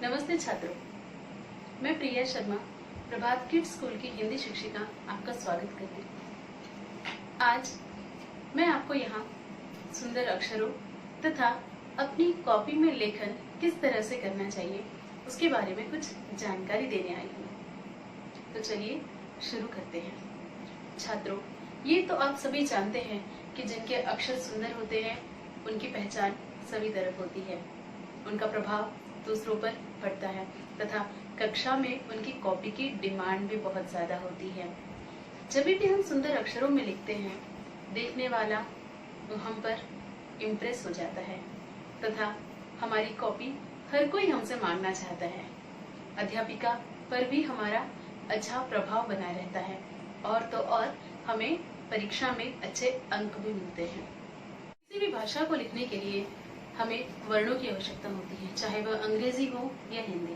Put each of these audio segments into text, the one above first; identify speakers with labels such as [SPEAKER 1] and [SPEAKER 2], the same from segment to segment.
[SPEAKER 1] नमस्ते छात्रों, मैं प्रिया शर्मा प्रभात किड्स स्कूल की हिंदी शिक्षिका आपका स्वागत करती हूँ। आज मैं आपको यहाँ सुंदर अक्षरों तथा अपनी कॉपी में लेखन किस तरह से करना चाहिए उसके बारे में कुछ जानकारी देने आई हूँ। तो चलिए शुरू करते हैं। छात्रों, ये तो आप सभी जानते हैं कि जिनके अक्षर सुंदर होते हैं उनकी पहचान सभी तरफ होती है, उनका प्रभाव दूसरों पर पड़ता है तथा कक्षा में उनकी कॉपी की डिमांड भी बहुत ज्यादा होती है। जब भी हम सुंदर अक्षरों में लिखते हैं, देखने वाला तो हम पर इम्प्रेस हो जाता है तथा हमारी कॉपी हर कोई हमसे मांगना चाहता है। अध्यापिका पर भी हमारा अच्छा प्रभाव बना रहता है और तो और हमें परीक्षा में अच्छे अंक भी मिलते हैं। किसी भी भाषा को लिखने के लिए हमें वर्णों की आवश्यकता होती है, चाहे वह अंग्रेजी हो या हिंदी,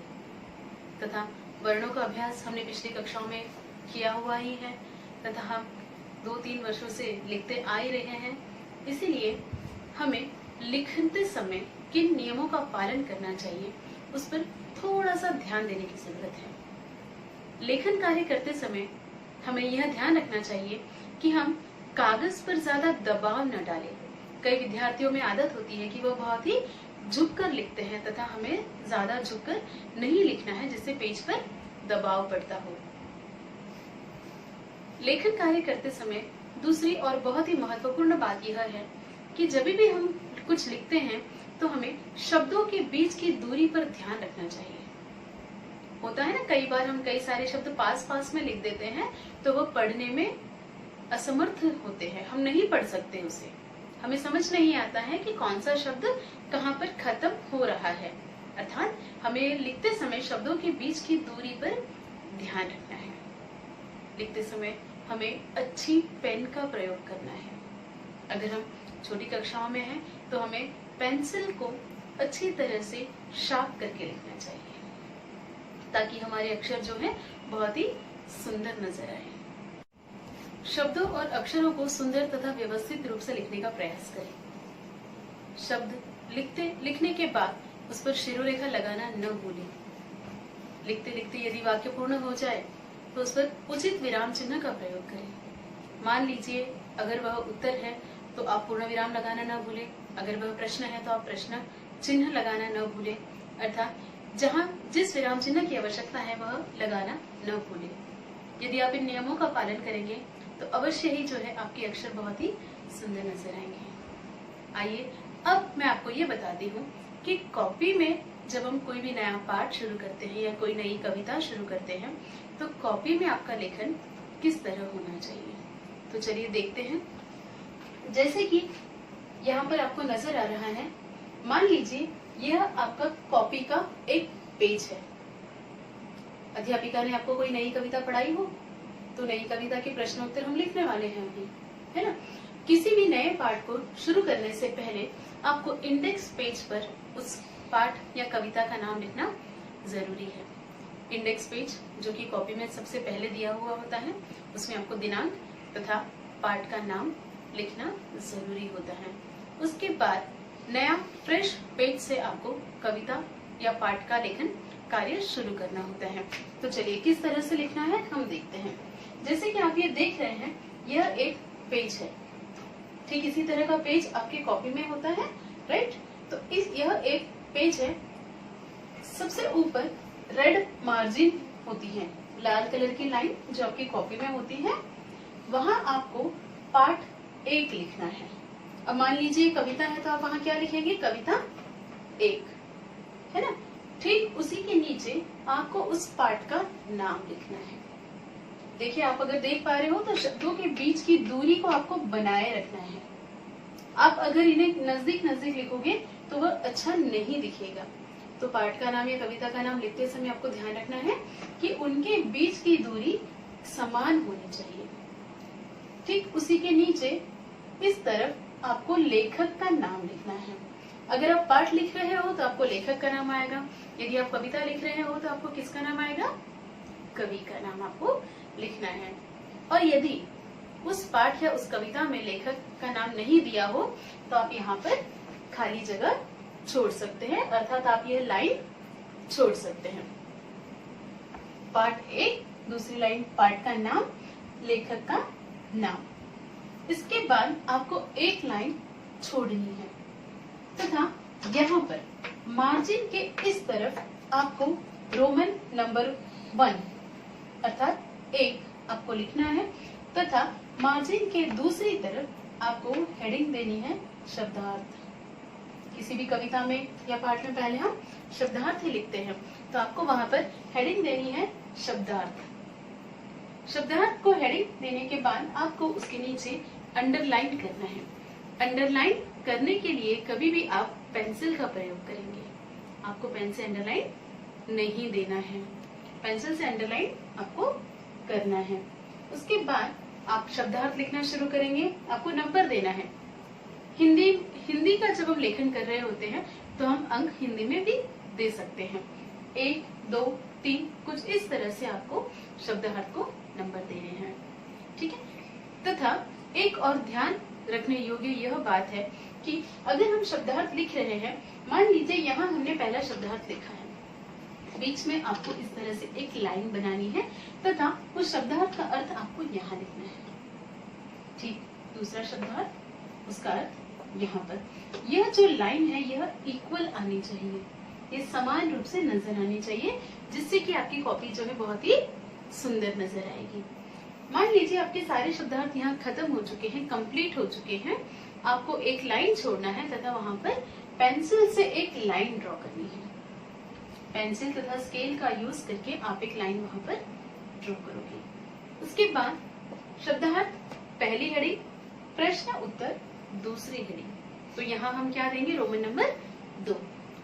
[SPEAKER 1] तथा वर्णों का अभ्यास हमने पिछली कक्षाओं में किया हुआ ही है तथा हम 2-3 वर्षों से लिखते आ ही रहे हैं। इसीलिए हमें लिखते समय किन नियमों का पालन करना चाहिए उस पर थोड़ा सा ध्यान देने की जरूरत है। लेखन कार्य करते समय हमें यह ध्यान रखना चाहिए कि हम कागज पर ज्यादा दबाव न डालें। कई विद्यार्थियों में आदत होती है कि वह बहुत ही झुककर लिखते हैं तथा हमें ज्यादा झुककर नहीं लिखना है जिससे पेज पर दबाव पड़ता हो। लेखन कार्य करते समय दूसरी और बहुत ही महत्वपूर्ण बात यह है कि जब भी हम कुछ लिखते हैं तो हमें शब्दों के बीच की दूरी पर ध्यान रखना चाहिए। होता है ना, कई बार हम कई सारे शब्द पास में लिख देते हैं तो वह पढ़ने में असमर्थ होते हैं, हम नहीं पढ़ सकते उसे, हमें समझ नहीं आता है कि कौन सा शब्द कहाँ पर खत्म हो रहा है। अर्थात हमें लिखते समय शब्दों के बीच की दूरी पर ध्यान रखना है। लिखते समय हमें अच्छी पेन का प्रयोग करना है। अगर हम छोटी कक्षाओं में हैं तो हमें पेंसिल को अच्छी तरह से शार्प करके लिखना चाहिए ताकि हमारे अक्षर जो है बहुत ही सुंदर नजर आए। शब्दों और अक्षरों को सुंदर तथा व्यवस्थित रूप से लिखने का प्रयास करें। शब्द लिखने के बाद उस पर शिरोरेखा लगाना न भूलें। लिखते लिखते यदि वाक्य पूर्ण हो जाए तो उस पर उचित विराम चिन्ह का प्रयोग करें। मान लीजिए अगर वह उत्तर है तो आप पूर्ण विराम लगाना न भूलें, अगर वह प्रश्न है तो आप प्रश्न चिन्ह लगाना न भूलें, अर्थात जहाँ जिस विराम चिन्ह की आवश्यकता है वह लगाना न भूलें। यदि आप इन नियमों का पालन करेंगे तो अवश्य ही जो है आपके अक्षर बहुत ही सुंदर नजर आएंगे। आइए अब मैं आपको ये बताती हूँ कि कॉपी में जब हम कोई भी नया पाठ शुरू करते हैं या कोई नई कविता शुरू करते हैं तो कॉपी में आपका लेखन किस तरह होना चाहिए। तो चलिए देखते हैं। जैसे कि यहाँ पर आपको नजर आ रहा है, मान लीजिए यह आपका कॉपी का एक पेज है। अध्यापिका ने आपको कोई नई कविता पढ़ाई हो तो नई कविता के प्रश्नोत्तर हम लिखने वाले हैं अभी, है ना। किसी भी नए पाठ को शुरू करने से पहले आपको इंडेक्स पेज पर उस पाठ या कविता का नाम लिखना जरूरी है। इंडेक्स पेज जो कि कॉपी में सबसे पहले दिया हुआ होता है, उसमें आपको दिनांक तथा पाठ का नाम लिखना जरूरी होता है। उसके बाद नया फ्रेश पेज से आपको कविता या पाठ का लेखन कार्य शुरू करना होता है। तो चलिए किस तरह से लिखना है हम देखते हैं। जैसे कि आप ये देख रहे हैं, यह एक पेज है, ठीक इसी तरह का पेज आपके कॉपी में होता है, राइट। तो यह एक पेज है। सबसे ऊपर रेड मार्जिन होती है, लाल कलर की लाइन जो आपकी कॉपी में होती है, वहां आपको पाठ 1 लिखना है। अब मान लीजिए कविता है तो आप वहां क्या लिखेंगे, कविता 1, है ना। ठीक उसी के नीचे आपको उस पाठ का नाम लिखना है। देखिए, आप अगर देख पा रहे हो तो शब्दों के बीच की दूरी को आपको बनाए रखना है। आप अगर इन्हें नजदीक लिखोगे तो वह अच्छा नहीं दिखेगा। तो पाठ का नाम या कविता का नाम लिखते समय आपको ध्यान रखना है कि उनके बीच की दूरी समान होनी चाहिए। ठीक उसी के नीचे इस तरफ आपको लेखक का नाम लिखना है। अगर आप पाठ लिख रहे हो तो आपको लेखक का नाम आएगा, यदि आप कविता लिख रहे हो तो आपको किसका नाम आएगा, कवि का नाम आपको लिखना है। और यदि उस पाठ या उस कविता में लेखक का नाम नहीं दिया हो तो आप यहाँ पर खाली जगह छोड़ सकते हैं, अर्थात आप यह लाइन छोड़ सकते हैं। पार्ट ए, दूसरी लाइन पार्ट का नाम, लेखक का नाम। इसके बाद आपको एक लाइन छोड़नी है तथा यहाँ पर मार्जिन के इस तरफ आपको रोमन नंबर 1 अर्थात 1 आपको लिखना है तथा मार्जिन के दूसरी तरफ आपको हेडिंग देनी है शब्दार्थ। किसी भी कविता में या पाठ में पहले हम शब्दार्थ ही लिखते हैं, तो आपको वहां पर हेडिंग देनी है शब्दार्थ। शब्दार्थ को हेडिंग देने के बाद आपको उसके नीचे अंडरलाइन करना है। अंडरलाइन करने के लिए कभी भी आप पेंसिल का प्रयोग करेंगे, आपको पेन से अंडरलाइन नहीं देना है, पेंसिल से अंडरलाइन आपको करना है। उसके बाद आप शब्दार्थ लिखना शुरू करेंगे, आपको नंबर देना है। हिंदी का जब हम लेखन कर रहे होते हैं तो हम अंक हिंदी में भी दे सकते हैं, 1, 2, 3 कुछ इस तरह से आपको शब्दार्थ को नंबर देने हैं, ठीक है। तथा एक और ध्यान रखने योग्य यह बात है कि अगर हम शब्दार्थ लिख रहे हैं, मान लीजिए यहाँ हमने पहला शब्दार्थ लिखा है, बीच में आपको इस तरह से एक लाइन बनानी है तथा उस शब्दार्थ का अर्थ आपको यहाँ लिखना है, ठीक। दूसरा शब्दार्थ, उसका अर्थ यहाँ पर। यह जो लाइन है यह इक्वल आनी चाहिए, ये समान रूप से नजर आनी चाहिए, जिससे कि आपकी कॉपी जो है बहुत ही सुंदर नजर आएगी। मान लीजिए आपके सारे शब्दार्थ यहाँ खत्म हो चुके हैं, कंप्लीट हो चुके हैं, आपको एक लाइन छोड़ना है तथा वहां पर पेंसिल से एक लाइन ड्रॉ करनी है। पेंसिल तथा स्केल का यूज करके आप एक लाइन वहां पर ड्रॉ करोगे। उसके बाद शब्दार्थ पहली हेडिंग, प्रश्न उत्तर दूसरी हेडिंग, तो यहाँ हम क्या देंगे, रोमन नंबर 2।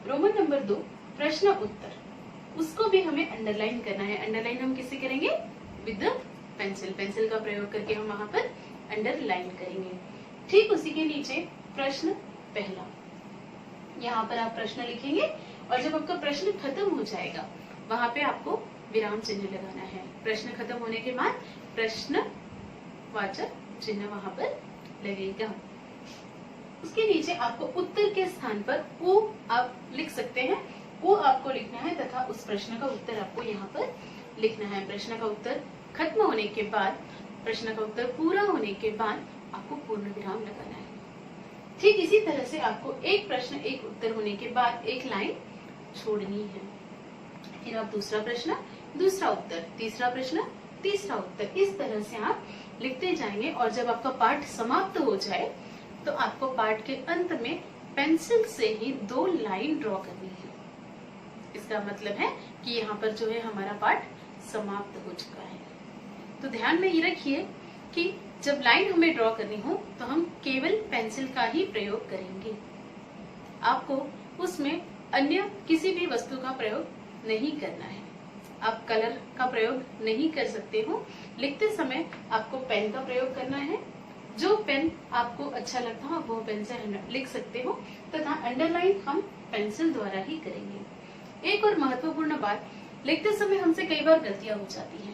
[SPEAKER 1] रोमन नंबर 2 प्रश्न उत्तर, उसको भी हमें अंडरलाइन करना है। अंडरलाइन हम किससे करेंगे, विद पेंसिल, पेंसिल का प्रयोग करके हम वहां पर अंडरलाइन करेंगे। ठीक उसी के नीचे प्रश्न पहला, यहाँ पर आप प्रश्न लिखेंगे और जब आपका प्रश्न खत्म हो जाएगा वहां पे आपको विराम चिन्ह लगाना है। प्रश्न खत्म होने के बाद प्रश्न वाचक चिन्ह वहां पर लगेगा। उसके नीचे आपको उत्तर के स्थान पर ओ आप लिख सकते हैं, वो आपको लिखना है तथा उस प्रश्न का उत्तर आपको यहाँ पर लिखना है। प्रश्न का उत्तर खत्म होने के बाद, प्रश्न का उत्तर पूरा होने के बाद आपको पूर्ण विराम लगाना है। ठीक इसी तरह से आपको एक प्रश्न एक उत्तर होने के बाद एक लाइन छोड़नी है। फिर आप दूसरा प्रश्न, दूसरा उत्तर, तीसरा प्रश्न, तीसरा उत्तर, इस तरह से आप लिखते जाएंगे और जब आपका पाठ समाप्त हो जाए तो आपको पाठ के अंत में पेंसिल से ही 2 लाइन ड्रॉ करनी है। इसका मतलब है कि यहाँ पर जो है हमारा पाठ समाप्त हो चुका है। तो ध्यान में ये रखिए कि जब लाइन हमें ड्रॉ करनी हो तो हम केवल पेंसिल का ही प्रयोग करेंगे, आपको उसमें अन्य किसी भी वस्तु का प्रयोग नहीं करना है। आप कलर का प्रयोग नहीं कर सकते हो। लिखते समय आपको पेन का प्रयोग करना है, जो पेन आपको अच्छा लगता हो वो पेन से लिख सकते हो तथा अंडरलाइन हम पेंसिल द्वारा ही करेंगे। एक और महत्वपूर्ण बात, लिखते समय हमसे कई बार गलतियां हो जाती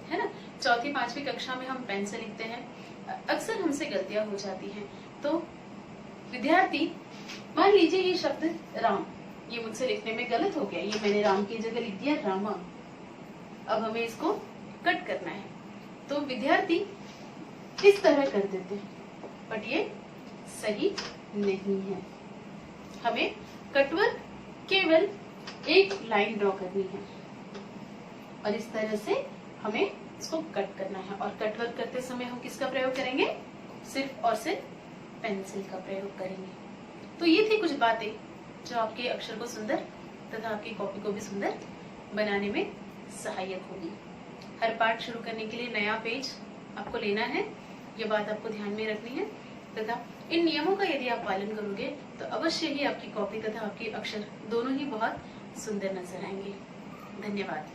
[SPEAKER 1] है ना। चौथी 5वीं कक्षा में हम पेन से लिखते हैं, अक्सर हमसे गलतियां हो जाती हैं। तो विद्यार्थी, मान लीजिए ये शब्द राम, ये मुझसे लिखने में गलत हो गया, ये मैंने राम की जगह लिख दिया रामा। अब हमें इसको कट करना है, तो विद्यार्थी इस तरह कर देते हैं, बट ये सही नहीं है। हमें कटवर्क केवल एक लाइन ड्रॉ करनी है और इस तरह से हमें इसको कट करना है। और कटवर्क करते समय हम किसका प्रयोग करेंगे, सिर्फ और सिर्फ पेंसिल का प्रयोग करेंगे। तो ये थी कुछ बातें जो आपके अक्षर को सुंदर तथा आपकी कॉपी को भी सुंदर बनाने में सहायक होगी। हर पाठ शुरू करने के लिए नया पेज आपको लेना है, ये बात आपको ध्यान में रखनी है तथा इन नियमों का यदि आप पालन करोगे तो अवश्य ही आपकी कॉपी तथा आपके अक्षर दोनों ही बहुत सुंदर नजर आएंगे। धन्यवाद।